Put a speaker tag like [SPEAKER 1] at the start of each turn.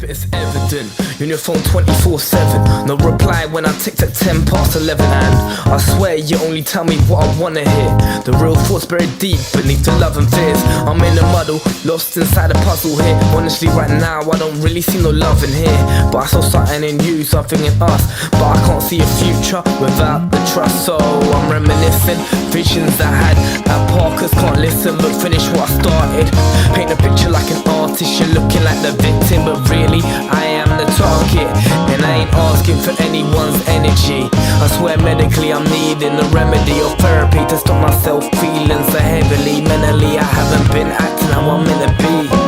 [SPEAKER 1] but it's evident. You're on your phone 24/7. No reply when I text at 11:10, and I swear you only tell me what I wanna hear. The real thoughts buried deep beneath the love and fears. I'm in a muddle, lost inside a puzzle here. Honestly, right now I don't really see no love in here, but I saw something in you, something in us, but I can't see a future without the trust. So I'm reminiscing visions I had at Parkers. Can't listen but finish what I started. Paint a picture like an artist, you're looking like the victim, but really I am the target, and I ain't asking for anyone's energy. I swear medically I'm needing a remedy or therapy to stop myself feeling so heavily. Mentally I haven't been acting how I'm meant to be.